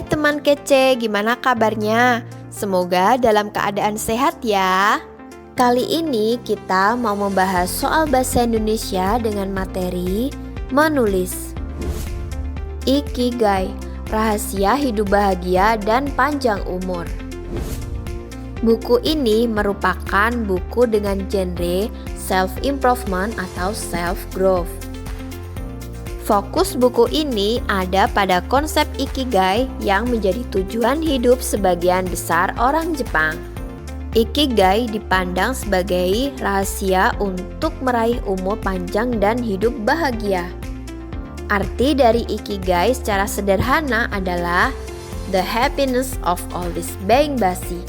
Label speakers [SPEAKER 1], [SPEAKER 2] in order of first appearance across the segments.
[SPEAKER 1] Hai teman kece, gimana kabarnya? Semoga dalam keadaan sehat ya. Kali ini kita mau membahas soal bahasa Indonesia dengan materi menulis. Ikigai, rahasia hidup bahagia dan panjang umur. Buku ini merupakan buku dengan genre self-improvement atau self-growth. Fokus buku ini ada pada konsep Ikigai yang menjadi tujuan hidup sebagian besar orang Jepang. Ikigai dipandang sebagai rahasia untuk meraih umur panjang dan hidup bahagia. Arti dari Ikigai secara sederhana adalah the happiness of always being basi.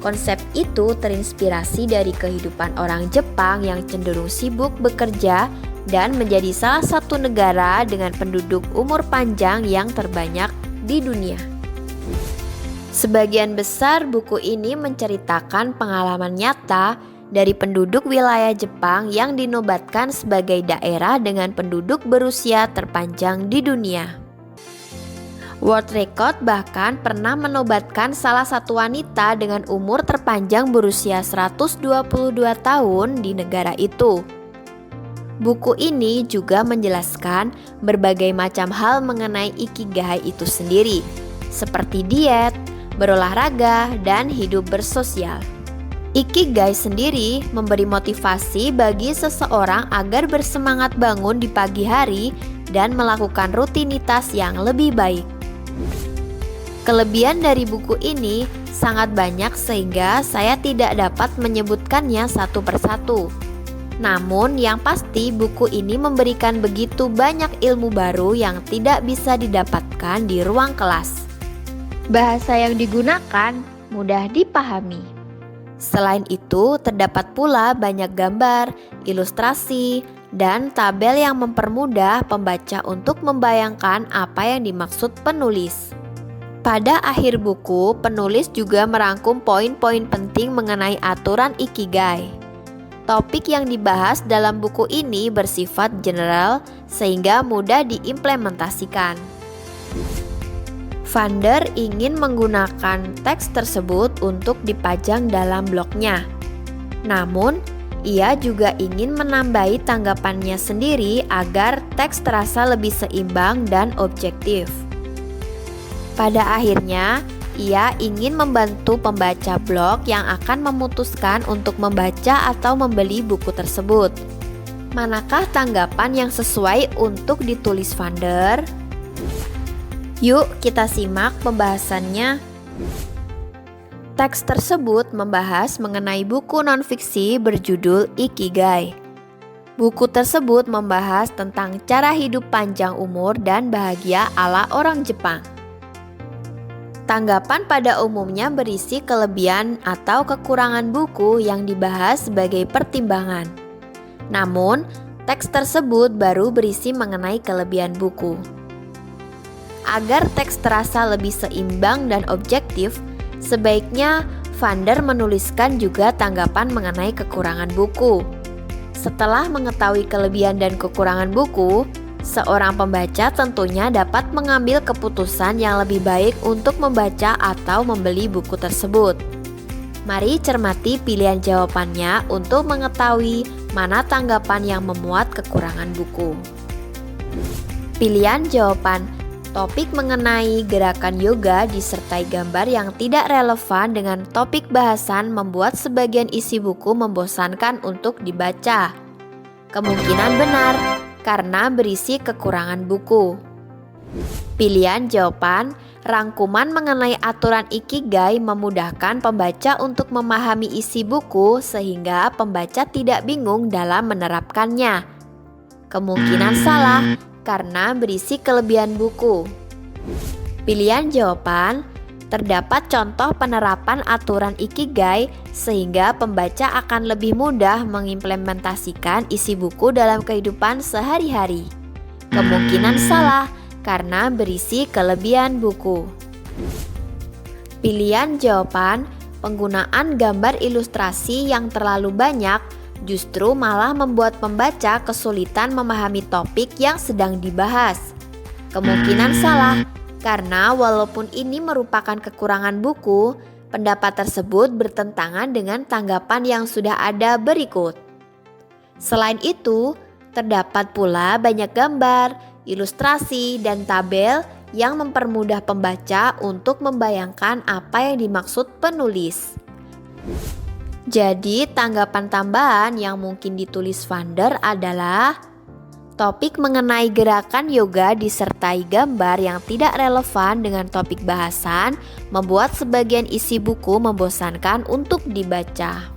[SPEAKER 1] Konsep itu terinspirasi dari kehidupan orang Jepang yang cenderung sibuk bekerja dan menjadi salah satu negara dengan penduduk umur panjang yang terbanyak di dunia. Sebagian besar buku ini menceritakan pengalaman nyata dari penduduk wilayah Jepang yang dinobatkan sebagai daerah dengan penduduk berusia terpanjang di dunia. World Record bahkan pernah menobatkan salah satu wanita dengan umur terpanjang berusia 122 tahun di negara itu. Buku ini juga menjelaskan berbagai macam hal mengenai Ikigai itu sendiri, seperti diet, berolahraga, dan hidup bersosial. Ikigai sendiri memberi motivasi bagi seseorang agar bersemangat bangun di pagi hari dan melakukan rutinitas yang lebih baik. Kelebihan dari buku ini sangat banyak sehingga saya tidak dapat menyebutkannya satu persatu. Namun yang pasti buku ini memberikan begitu banyak ilmu baru yang tidak bisa didapatkan di ruang kelas. Bahasa yang digunakan mudah dipahami. Selain itu terdapat pula banyak gambar, ilustrasi, dan tabel yang mempermudah pembaca untuk membayangkan apa yang dimaksud penulis. Pada akhir buku, penulis juga merangkum poin-poin penting mengenai aturan Ikigai. Topik yang dibahas dalam buku ini bersifat general sehingga mudah diimplementasikan. Founder ingin menggunakan teks tersebut untuk dipajang dalam blognya. Namun, ia juga ingin menambahi tanggapannya sendiri agar teks terasa lebih seimbang dan objektif. Pada akhirnya, ia ingin membantu pembaca blog yang akan memutuskan untuk membaca atau membeli buku tersebut. Manakah tanggapan yang sesuai untuk ditulis founder? Yuk kita simak pembahasannya. Teks tersebut membahas mengenai buku non-fiksi berjudul Ikigai. Buku tersebut membahas tentang cara hidup panjang umur dan bahagia ala orang Jepang. Tanggapan pada umumnya berisi kelebihan atau kekurangan buku yang dibahas sebagai pertimbangan. Namun, teks tersebut baru berisi mengenai kelebihan buku. Agar teks terasa lebih seimbang dan objektif, sebaiknya founder menuliskan juga tanggapan mengenai kekurangan buku. Setelah mengetahui kelebihan dan kekurangan buku, seorang pembaca tentunya dapat mengambil keputusan yang lebih baik untuk membaca atau membeli buku tersebut. Mari cermati pilihan jawabannya untuk mengetahui mana tanggapan yang memuat kekurangan buku. Pilihan jawaban: topik mengenai gerakan yoga disertai gambar yang tidak relevan dengan topik bahasan membuat sebagian isi buku membosankan untuk dibaca. Kemungkinan benar, karena berisi kekurangan buku. Pilihan jawaban: rangkuman mengenai aturan Ikigai memudahkan pembaca untuk memahami isi buku sehingga pembaca tidak bingung dalam menerapkannya. Kemungkinan salah, karena berisi kelebihan buku. Pilihan jawaban: terdapat contoh penerapan aturan Ikigai sehingga pembaca akan lebih mudah mengimplementasikan isi buku dalam kehidupan sehari-hari. Kemungkinan salah, karena berisi kelebihan buku. Pilihan jawaban: penggunaan gambar ilustrasi yang terlalu banyak justru malah membuat pembaca kesulitan memahami topik yang sedang dibahas. Kemungkinan salah, Karena walaupun ini merupakan kekurangan buku, pendapat tersebut bertentangan dengan tanggapan yang sudah ada berikut. Selain itu, terdapat pula banyak gambar, ilustrasi, dan tabel yang mempermudah pembaca untuk membayangkan apa yang dimaksud penulis. Jadi, tanggapan tambahan yang mungkin ditulis Vander adalah topik mengenai gerakan yoga disertai gambar yang tidak relevan dengan topik bahasan membuat sebagian isi buku membosankan untuk dibaca.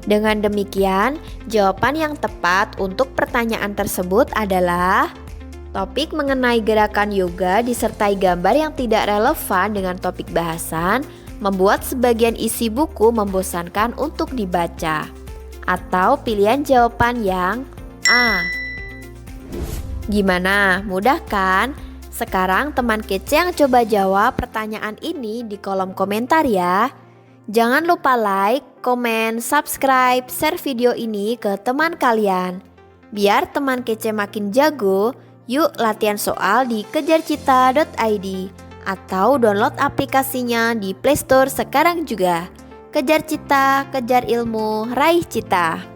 [SPEAKER 1] Dengan demikian, jawaban yang tepat untuk pertanyaan tersebut adalah topik mengenai gerakan yoga disertai gambar yang tidak relevan dengan topik bahasan membuat sebagian isi buku membosankan untuk dibaca. Atau pilihan jawaban yang A. Gimana? Mudah kan? Sekarang teman kece yang coba jawab pertanyaan ini di kolom komentar ya. Jangan lupa like, komen, subscribe, share video ini ke teman kalian. Biar teman kece makin jago, yuk latihan soal di kejarcita.id atau download aplikasinya di Play Store sekarang juga. Kejar cita, kejar ilmu, raih cita.